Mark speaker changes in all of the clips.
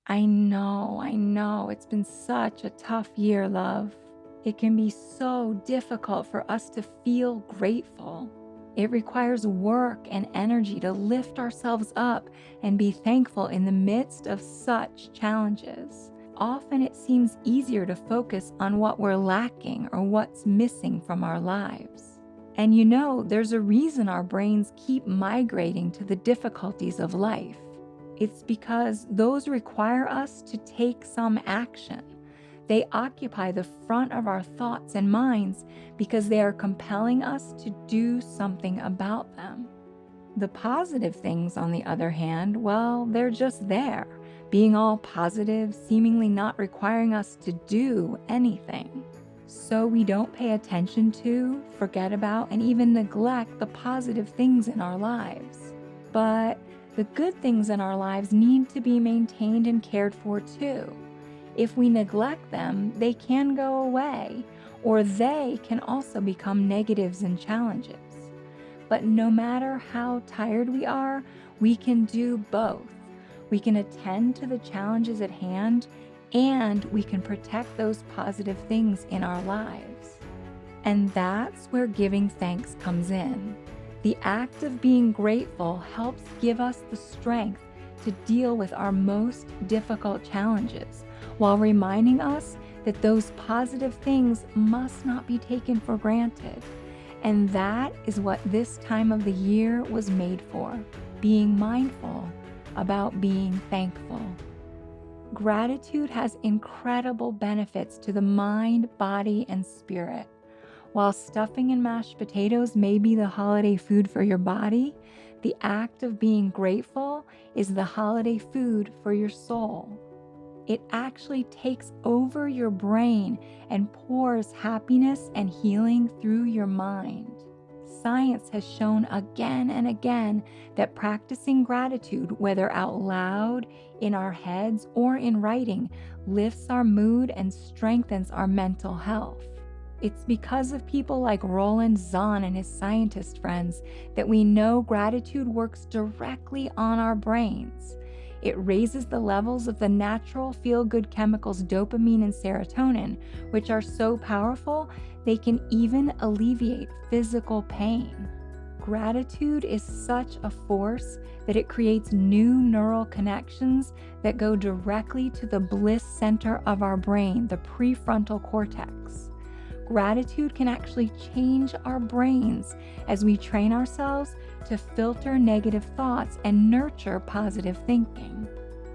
Speaker 1: I know. It's been such a tough year, love. It can be so difficult for us to feel grateful. It requires work and energy to lift ourselves up and be thankful in the midst of such challenges. Often it seems easier to focus on what we're lacking or what's missing from our lives. And there's a reason our brains keep migrating to the difficulties of life. It's because those require us to take some action. They occupy the front of our thoughts and minds because they are compelling us to do something about them. The positive things, on the other hand, well, they're just there, being all positive, seemingly not requiring us to do anything. So we don't pay attention to, forget about, and even neglect the positive things in our lives. But the good things in our lives need to be maintained and cared for too. If we neglect them, they can go away, or they can also become negatives and challenges. But no matter how tired we are, we can do both. We can attend to the challenges at hand, and we can protect those positive things in our lives. And that's where giving thanks comes in. The act of being grateful helps give us the strength to deal with our most difficult challenges, while reminding us that those positive things must not be taken for granted. And that is what this time of the year was made for, being mindful about being thankful. Gratitude has incredible benefits to the mind, body, and spirit. While stuffing and mashed potatoes may be the holiday food for your body, the act of being grateful is the holiday food for your soul. It actually takes over your brain and pours happiness and healing through your mind. Science has shown again and again that practicing gratitude, whether out loud, in our heads, or in writing, lifts our mood and strengthens our mental health. It's because of people like Roland Zahn and his scientist friends that we know gratitude works directly on our brains. It raises the levels of the natural feel-good chemicals dopamine and serotonin, which are so powerful they can even alleviate physical pain. Gratitude is such a force that it creates new neural connections that go directly to the bliss center of our brain, the prefrontal cortex. Gratitude can actually change our brains as we train ourselves to filter negative thoughts and nurture positive thinking.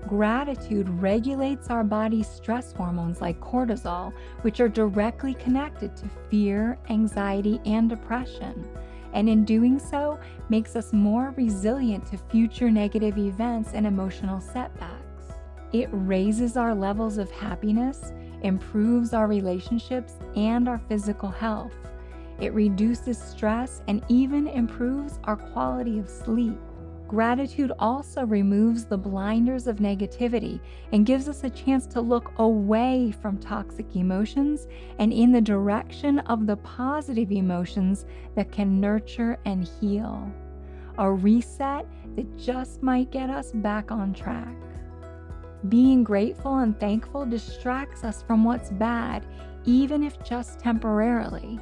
Speaker 1: Gratitude regulates our body's stress hormones like cortisol, which are directly connected to fear, anxiety, and depression, and in doing so, makes us more resilient to future negative events and emotional setbacks. It raises our levels of happiness, improves our relationships and our physical health. It reduces stress and even improves our quality of sleep. Gratitude also removes the blinders of negativity and gives us a chance to look away from toxic emotions and in the direction of the positive emotions that can nurture and heal. A reset that just might get us back on track. Being grateful and thankful distracts us from what's bad, even if just temporarily.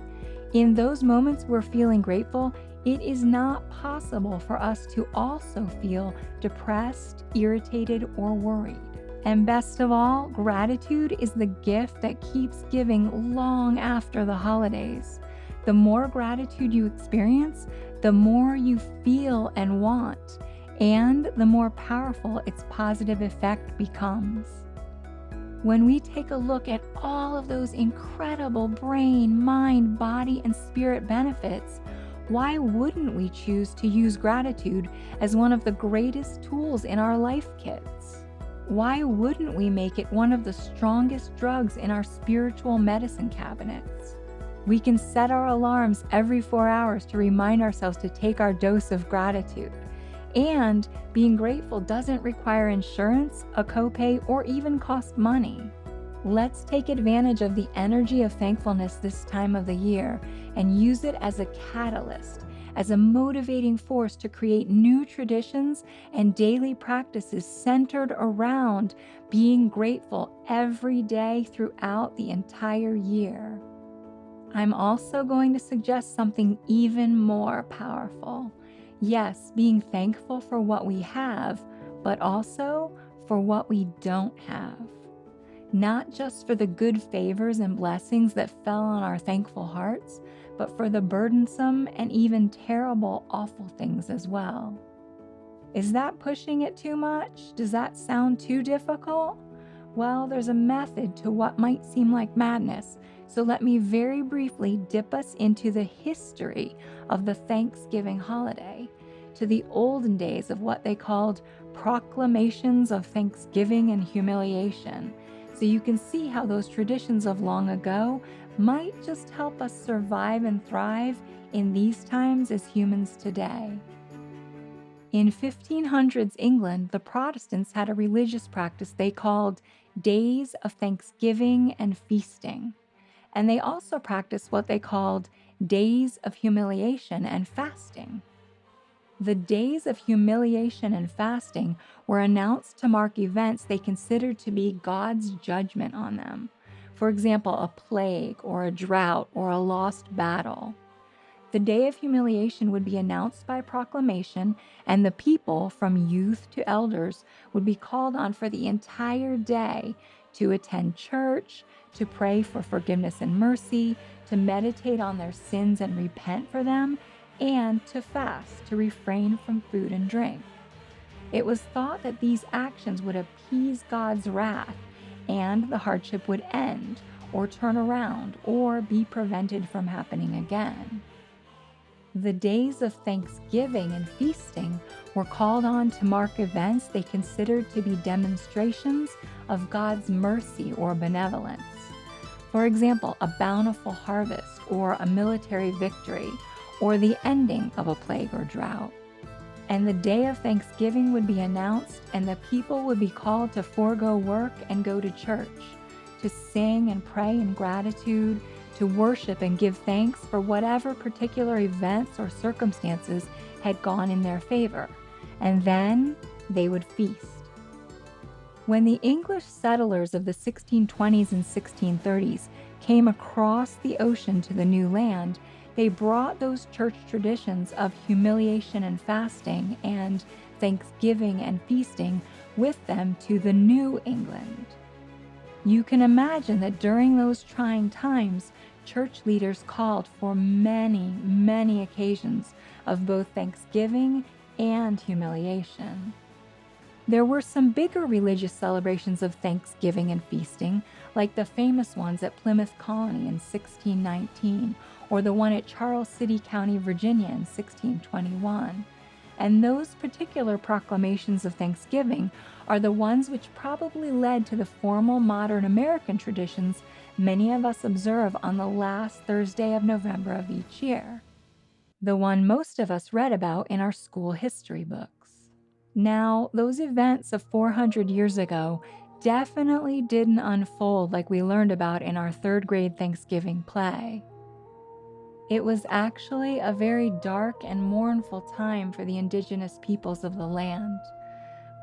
Speaker 1: In those moments we're feeling grateful, it is not possible for us to also feel depressed, irritated, or worried. And best of all, gratitude is the gift that keeps giving long after the holidays. The more gratitude you experience, the more you feel and want, and the more powerful its positive effect becomes. When we take a look at all of those incredible brain, mind, body, and spirit benefits, why wouldn't we choose to use gratitude as one of the greatest tools in our life kits? Why wouldn't we make it one of the strongest drugs in our spiritual medicine cabinets? We can set our alarms every 4 hours to remind ourselves to take our dose of gratitude. And being grateful doesn't require insurance, a copay, or even cost money. Let's take advantage of the energy of thankfulness this time of the year and use it as a catalyst, as a motivating force to create new traditions and daily practices centered around being grateful every day throughout the entire year. I'm also going to suggest something even more powerful. Yes, being thankful for what we have, but also for what we don't have. Not just for the good favors and blessings that fell on our thankful hearts, but for the burdensome and even terrible, awful things as well. Is that pushing it too much? Does that sound too difficult? Well, there's a method to what might seem like madness, so let me very briefly dip us into the history of the Thanksgiving holiday, to the olden days of what they called proclamations of thanksgiving and humiliation, so you can see how those traditions of long ago might just help us survive and thrive in these times as humans today. In 1500s England, the Protestants had a religious practice they called days of thanksgiving and feasting. And they also practiced what they called days of humiliation and fasting. The days of humiliation and fasting were announced to mark events they considered to be God's judgment on them. For example, a plague or a drought or a lost battle. The day of humiliation would be announced by proclamation, and the people, from youth to elders, would be called on for the entire day to attend church, to pray for forgiveness and mercy, to meditate on their sins and repent for them, and to fast, to refrain from food and drink. It was thought that these actions would appease God's wrath, and the hardship would end, or turn around, or be prevented from happening again. The days of thanksgiving and feasting were called on to mark events they considered to be demonstrations of God's mercy or benevolence. For example, a bountiful harvest or a military victory or the ending of a plague or drought. And the day of Thanksgiving would be announced, and the people would be called to forego work and go to church, to sing and pray in gratitude, to worship and give thanks for whatever particular events or circumstances had gone in their favor, and then they would feast. When the English settlers of the 1620s and 1630s came across the ocean to the new land, they brought those church traditions of humiliation and fasting and thanksgiving and feasting with them to the New England. You can imagine that during those trying times, church leaders called for many, many occasions of both thanksgiving and humiliation. There were some bigger religious celebrations of thanksgiving and feasting, like the famous ones at Plymouth Colony in 1619, or the one at Charles City County, Virginia in 1621. And those particular proclamations of thanksgiving are the ones which probably led to the formal modern American traditions many of us observe on the last Thursday of November of each year, the one most of us read about in our school history books. Now, those events of 400 years ago definitely didn't unfold like we learned about in our third grade Thanksgiving play. It was actually a very dark and mournful time for the indigenous peoples of the land.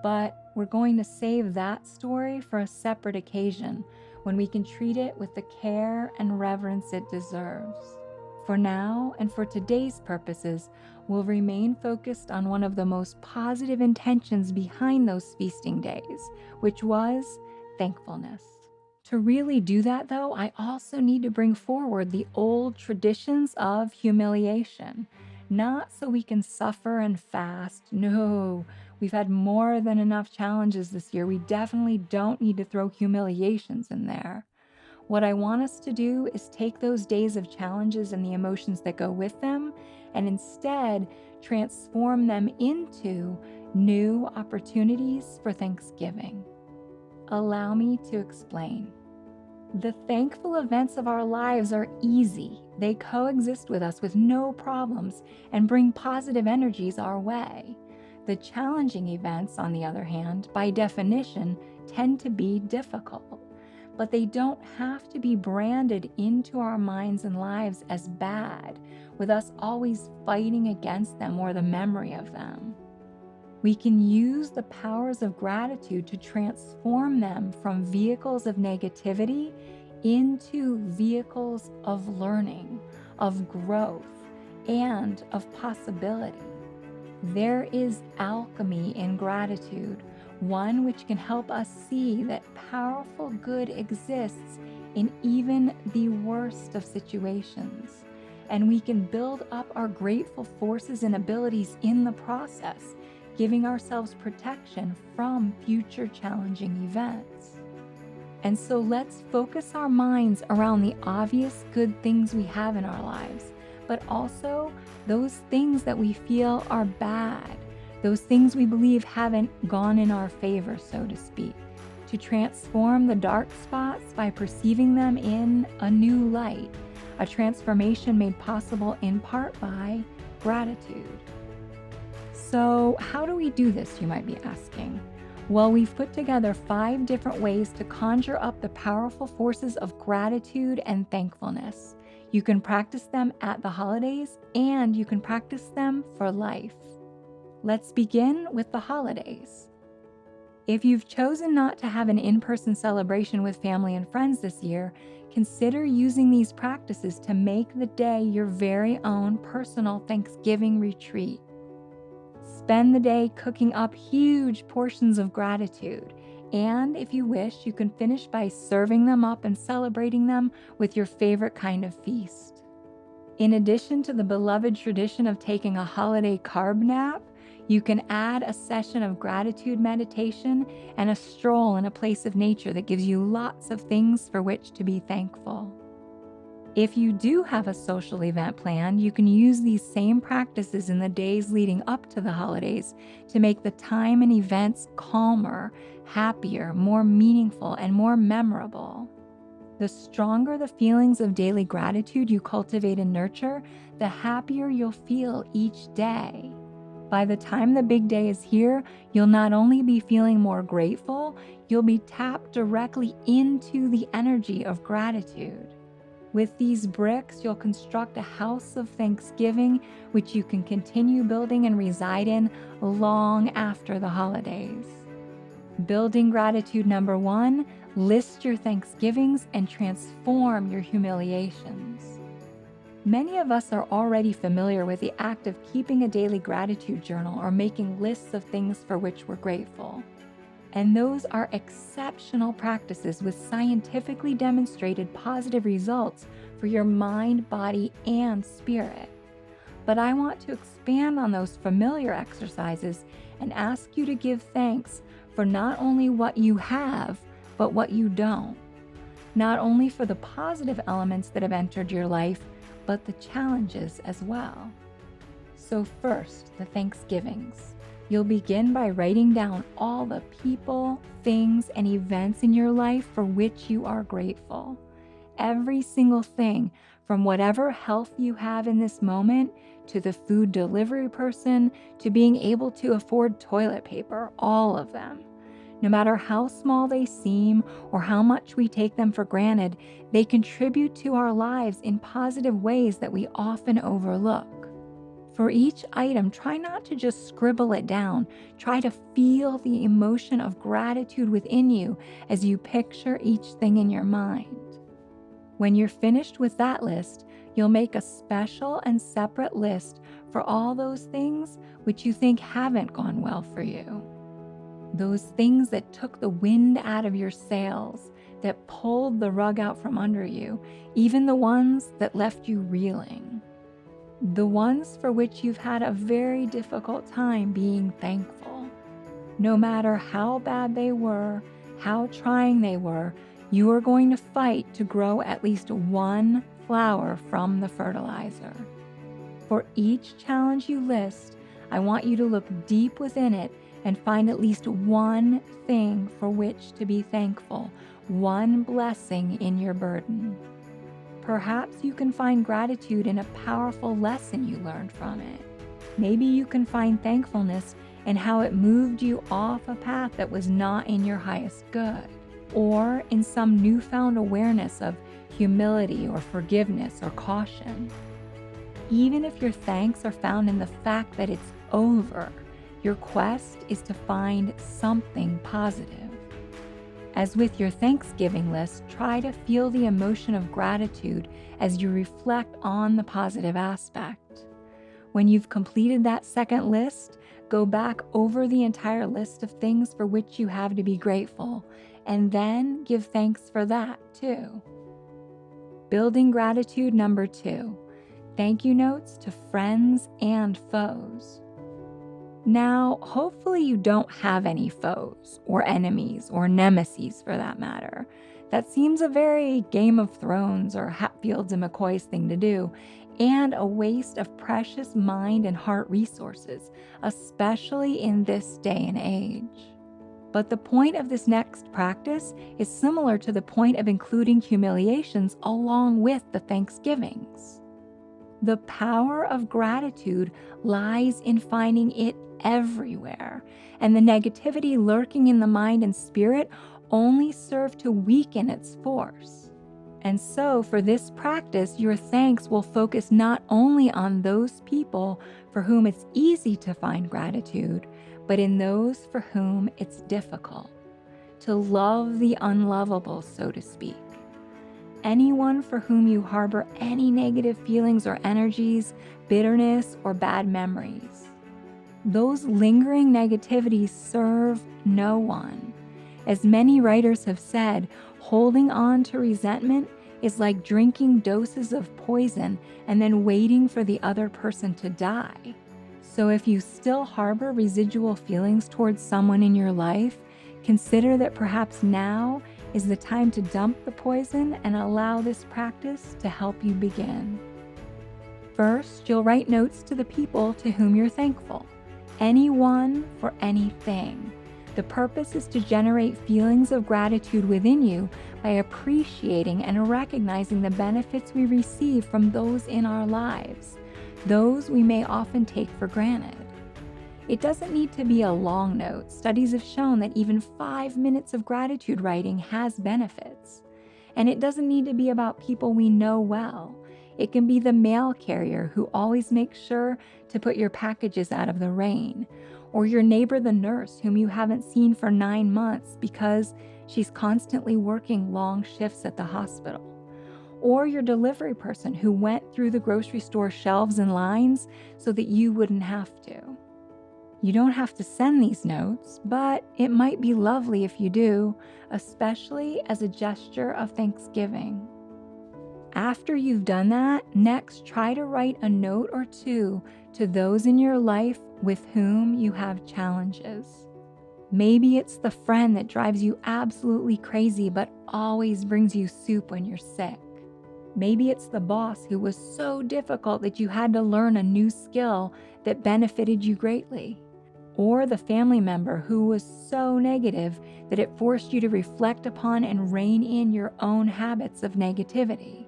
Speaker 1: But we're going to save that story for a separate occasion when we can treat it with the care and reverence it deserves. For now, and for today's purposes, we'll remain focused on one of the most positive intentions behind those feasting days, which was thankfulness. To really do that, though, I also need to bring forward the old traditions of humiliation. Not so we can suffer and fast. No, we've had more than enough challenges this year. We definitely don't need to throw humiliations in there. What I want us to do is take those days of challenges and the emotions that go with them and instead transform them into new opportunities for Thanksgiving. Allow me to explain. The thankful events of our lives are easy. They coexist with us with no problems and bring positive energies our way. The challenging events, on the other hand, by definition, tend to be difficult. but they don't have to be branded into our minds and lives as bad, with us always fighting against them or the memory of them. We can use the powers of gratitude to transform them from vehicles of negativity into vehicles of learning, of growth, and of possibility. There is alchemy in gratitude, one which can help us see that powerful good exists in even the worst of situations. And we can build up our grateful forces and abilities in the process, giving ourselves protection from future challenging events. And so let's focus our minds around the obvious good things we have in our lives, but also those things that we feel are bad, those things we believe haven't gone in our favor, so to speak, to transform the dark spots by perceiving them in a new light, a transformation made possible in part by gratitude. So, how do we do this, you might be asking? Well, we've put together 5 different ways to conjure up the powerful forces of gratitude and thankfulness. You can practice them at the holidays, and you can practice them for life. Let's begin with the holidays. If you've chosen not to have an in-person celebration with family and friends this year, consider using these practices to make the day your very own personal Thanksgiving retreat. Spend the day cooking up huge portions of gratitude, and if you wish, you can finish by serving them up and celebrating them with your favorite kind of feast. In addition to the beloved tradition of taking a holiday carb nap, you can add a session of gratitude meditation and a stroll in a place of nature that gives you lots of things for which to be thankful. If you do have a social event planned, you can use these same practices in the days leading up to the holidays to make the time and events calmer, happier, more meaningful, and more memorable. The stronger the feelings of daily gratitude you cultivate and nurture, the happier you'll feel each day. By the time the big day is here, you'll not only be feeling more grateful, you'll be tapped directly into the energy of gratitude. With these bricks, you'll construct a house of thanksgiving, which you can continue building and reside in long after the holidays. Building gratitude number 1, list your thanksgivings and transform your humiliations. Many of us are already familiar with the act of keeping a daily gratitude journal or making lists of things for which we're grateful. And those are exceptional practices with scientifically demonstrated positive results for your mind, body, and spirit. But I want to expand on those familiar exercises and ask you to give thanks for not only what you have, but what you don't. Not only for the positive elements that have entered your life, but the challenges as well. So first, the Thanksgivings. You'll begin by writing down all the people, things, and events in your life for which you are grateful. Every single thing, from whatever health you have in this moment, to the food delivery person, to being able to afford toilet paper, all of them. No matter how small they seem or how much we take them for granted, they contribute to our lives in positive ways that we often overlook. For each item, try not to just scribble it down. Try to feel the emotion of gratitude within you as you picture each thing in your mind. When you're finished with that list, you'll make a special and separate list for all those things which you think haven't gone well for you. Those things that took the wind out of your sails, that pulled the rug out from under you, even the ones that left you reeling. The ones for which you've had a very difficult time being thankful. No matter how bad they were, how trying they were, you are going to fight to grow at least one flower from the fertilizer. For each challenge you list, I want you to look deep within it and find at least one thing for which to be thankful, one blessing in your burden. Perhaps you can find gratitude in a powerful lesson you learned from it. Maybe you can find thankfulness in how it moved you off a path that was not in your highest good. or in some newfound awareness of humility or forgiveness or caution. Even if your thanks are found in the fact that it's over, your quest is to find something positive. As with your Thanksgiving list, try to feel the emotion of gratitude as you reflect on the positive aspect. When you've completed that second list, go back over the entire list of things for which you have to be grateful, and then give thanks for that too. Building gratitude number 2, thank you notes to friends and foes. Now, hopefully you don't have any foes or enemies or nemesis for that matter. That seems a very Game of Thrones or Hatfields and McCoy's thing to do, and a waste of precious mind and heart resources, especially in this day and age. But the point of this next practice is similar to the point of including humiliations along with the Thanksgivings. The power of gratitude lies in finding it everywhere, and the negativity lurking in the mind and spirit only serve to weaken its force. And so, for this practice, your thanks will focus not only on those people for whom it's easy to find gratitude, but in those for whom it's difficult. To love the unlovable, so to speak. Anyone for whom you harbor any negative feelings or energies, bitterness, or bad memories. Those lingering negativities serve no one. As many writers have said, holding on to resentment is like drinking doses of poison and then waiting for the other person to die. So if you still harbor residual feelings towards someone in your life, consider that perhaps now is the time to dump the poison and allow this practice to help you begin. First, you'll write notes to the people to whom you're thankful. Anyone for anything. The purpose is to generate feelings of gratitude within you by appreciating and recognizing the benefits we receive from those in our lives, those we may often take for granted. It doesn't need to be a long note. Studies have shown that even 5 minutes of gratitude writing has benefits. And it doesn't need to be about people we know well. It can be the mail carrier who always makes sure to put your packages out of the rain, or your neighbor the nurse whom you haven't seen for 9 months because she's constantly working long shifts at the hospital, or your delivery person who went through the grocery store shelves and lines so that you wouldn't have to. You don't have to send these notes, but it might be lovely if you do, especially as a gesture of thanksgiving. After you've done that, next try to write a note or two to those in your life with whom you have challenges. Maybe it's the friend that drives you absolutely crazy but always brings you soup when you're sick. Maybe it's the boss who was so difficult that you had to learn a new skill that benefited you greatly. Or the family member who was so negative that it forced you to reflect upon and rein in your own habits of negativity.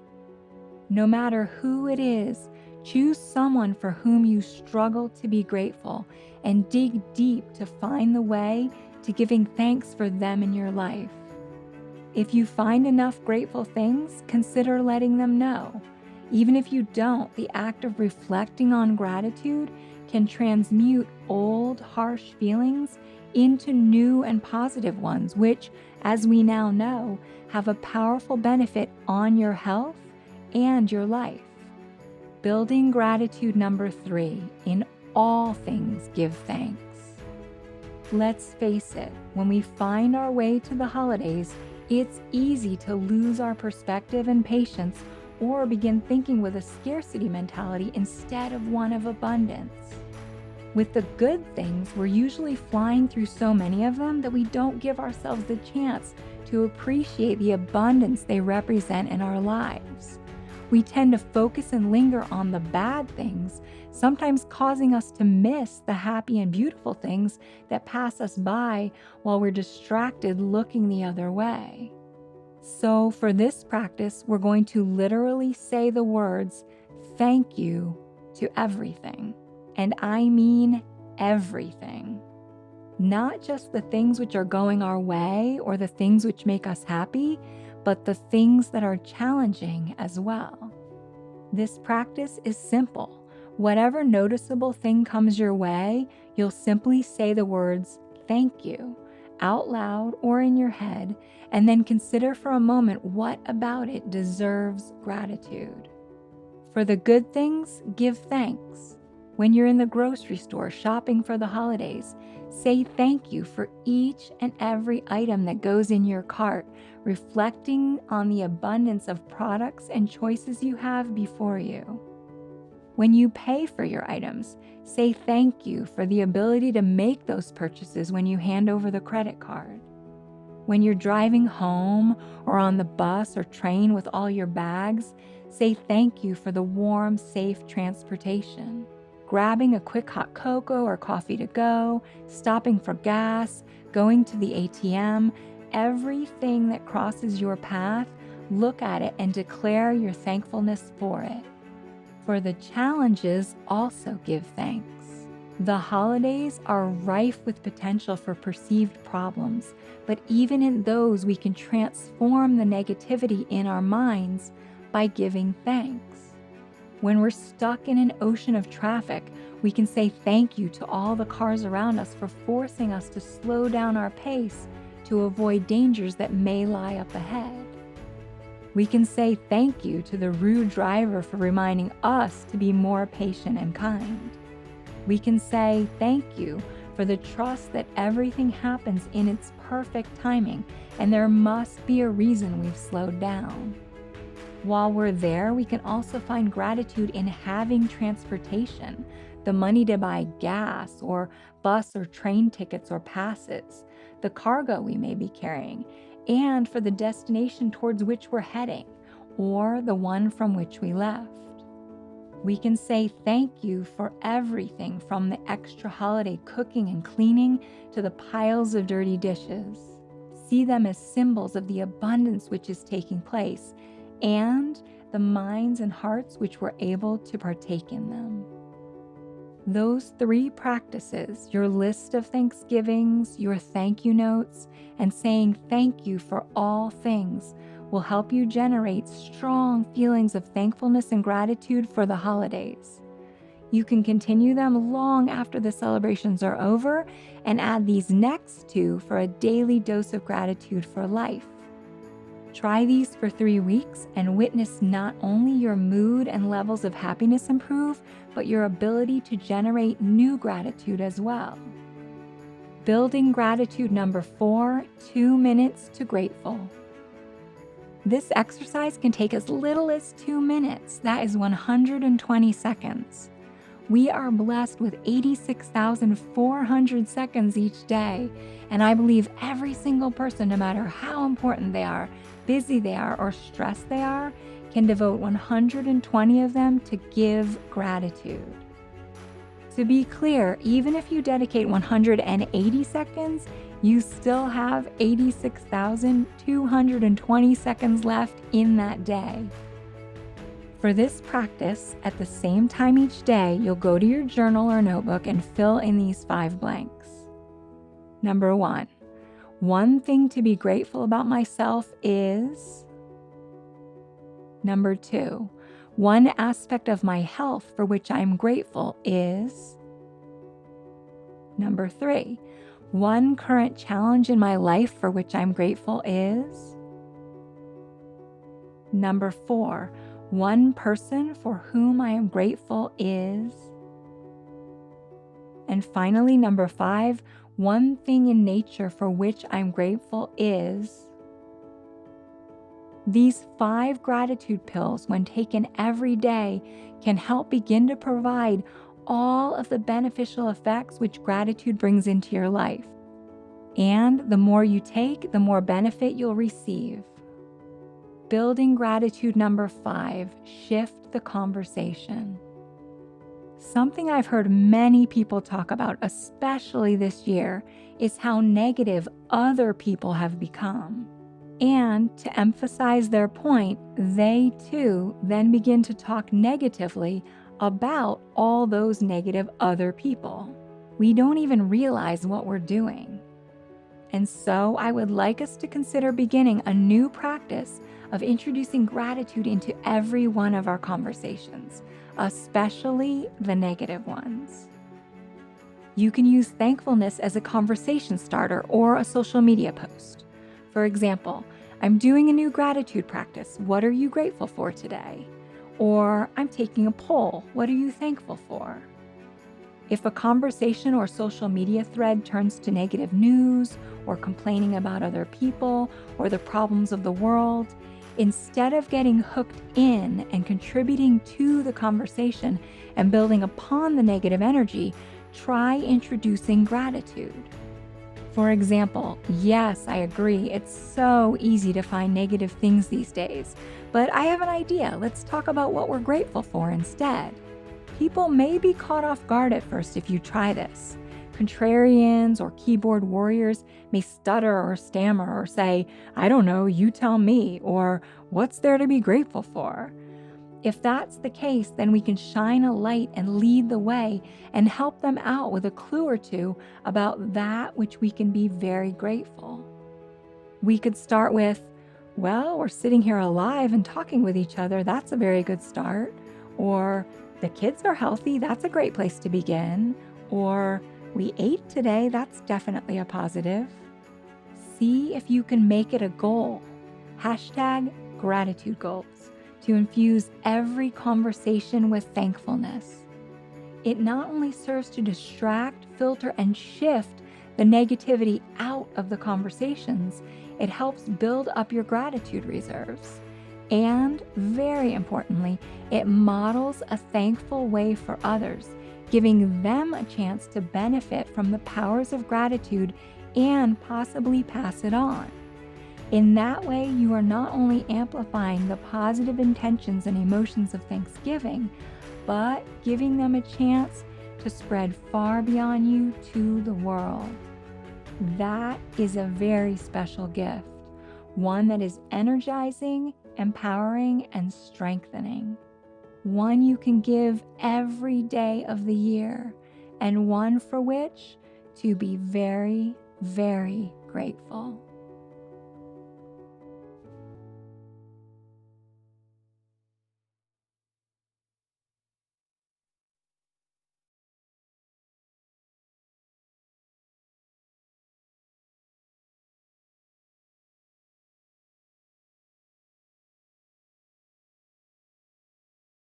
Speaker 1: No matter who it is, choose someone for whom you struggle to be grateful and dig deep to find the way to giving thanks for them in your life. If you find enough grateful things, consider letting them know. Even if you don't, the act of reflecting on gratitude can transmute old, harsh feelings into new and positive ones, which, as we now know, have a powerful benefit on your health and your life. Building gratitude number 3, in all things give thanks. Let's face it, when we find our way to the holidays, it's easy to lose our perspective and patience or begin thinking with a scarcity mentality instead of one of abundance. With the good things, we're usually flying through so many of them that we don't give ourselves the chance to appreciate the abundance they represent in our lives. We tend to focus and linger on the bad things, sometimes causing us to miss the happy and beautiful things that pass us by while we're distracted looking the other way. So for this practice, we're going to literally say the words, "Thank you" to everything. And I mean everything. not just the things which are going our way or the things which make us happy, but the things that are challenging as well. This practice is simple. Whatever noticeable thing comes your way, you'll simply say the words, "Thank you," out loud or in your head, and then consider for a moment what about it deserves gratitude. For the good things, give thanks. When you're in the grocery store shopping for the holidays, say thank you for each and every item that goes in your cart, reflecting on the abundance of products and choices you have before you. When you pay for your items, say thank you for the ability to make those purchases when you hand over the credit card. When you're driving home or on the bus or train with all your bags, say thank you for the warm, safe transportation. Grabbing a quick hot cocoa or coffee to go, stopping for gas, going to the ATM, everything that crosses your path, look at it and declare your thankfulness for it. For the challenges, also give thanks. The holidays are rife with potential for perceived problems, but even in those, we can transform the negativity in our minds by giving thanks. When we're stuck in an ocean of traffic, we can say thank you to all the cars around us for forcing us to slow down our pace to avoid dangers that may lie up ahead. We can say thank you to the rude driver for reminding us to be more patient and kind. We can say thank you for the trust that everything happens in its perfect timing, and there must be a reason we've slowed down. While we're there, we can also find gratitude in having transportation, the money to buy gas or bus or train tickets or passes, the cargo we may be carrying, and for the destination towards which we're heading, or the one from which we left. We can say thank you for everything from the extra holiday cooking and cleaning to the piles of dirty dishes. See them as symbols of the abundance which is taking place and the minds and hearts which were able to partake in them. Those three practices, your list of thanksgivings, your thank you notes, and saying thank you for all things, will help you generate strong feelings of thankfulness and gratitude for the holidays. You can continue them long after the celebrations are over and add these next two for a daily dose of gratitude for life. Try these for 3 weeks and witness not only your mood and levels of happiness improve, but your ability to generate new gratitude as well. Building gratitude number 4, 2 minutes to grateful. This exercise can take as little as 2 minutes. That is 120 seconds. We are blessed with 86,400 seconds each day, and I believe every single person, no matter how important they are, busy they are, or stressed they are, can devote 120 of them to give gratitude. To be clear, even if you dedicate 180 seconds, you still have 86,220 seconds left in that day. For this practice, at the same time each day, you'll go to your journal or notebook and fill in these 5 blanks. Number 1, one thing to be grateful about myself is. Number 2, one aspect of my health for which I'm grateful is. Number 3, one current challenge in my life for which I'm grateful is. Number 4, one person for whom I am grateful is. And finally, number 5, one thing in nature for which I'm grateful is. These 5 gratitude pills, when taken every day, can help begin to provide all of the beneficial effects which gratitude brings into your life. And the more you take, the more benefit you'll receive. Building gratitude number 5, shift the conversation. Something I've heard many people talk about, especially this year, is how negative other people have become. And to emphasize their point, they too then begin to talk negatively about all those negative other people. we don't even realize what we're doing. And so I would like us to consider beginning a new practice of introducing gratitude into every one of our conversations, especially the negative ones. You can use thankfulness as a conversation starter or a social media post. For example, I'm doing a new gratitude practice. What are you grateful for today? Or I'm taking a poll. What are you thankful for? If a conversation or social media thread turns to negative news or complaining about other people or the problems of the world, instead of getting hooked in and contributing to the conversation and building upon the negative energy, try introducing gratitude. For example, yes, I agree, it's so easy to find negative things these days, but I have an idea. Let's talk about what we're grateful for instead. People may be caught off guard at first if you try this. Contrarians or keyboard warriors may stutter or stammer or say, I don't know, you tell me, or what's there to be grateful for? If that's the case, then we can shine a light and lead the way and help them out with a clue or two about that which we can be very grateful. We could start with, well, we're sitting here alive and talking with each other. That's a very good start. Or the kids are healthy. That's a great place to begin. Or we ate today. That's definitely a positive. See if you can make it a goal. #gratitude goals to infuse every conversation with thankfulness. It not only serves to distract, filter, and shift the negativity out of the conversations, it helps build up your gratitude reserves. And very importantly, it models a thankful way for others, giving them a chance to benefit from the powers of gratitude and possibly pass it on. In that way, you are not only amplifying the positive intentions and emotions of Thanksgiving, but giving them a chance to spread far beyond you to the world. That is a very special gift, one that is energizing, empowering, and strengthening. One you can give every day of the year, and one for which to be very, very grateful.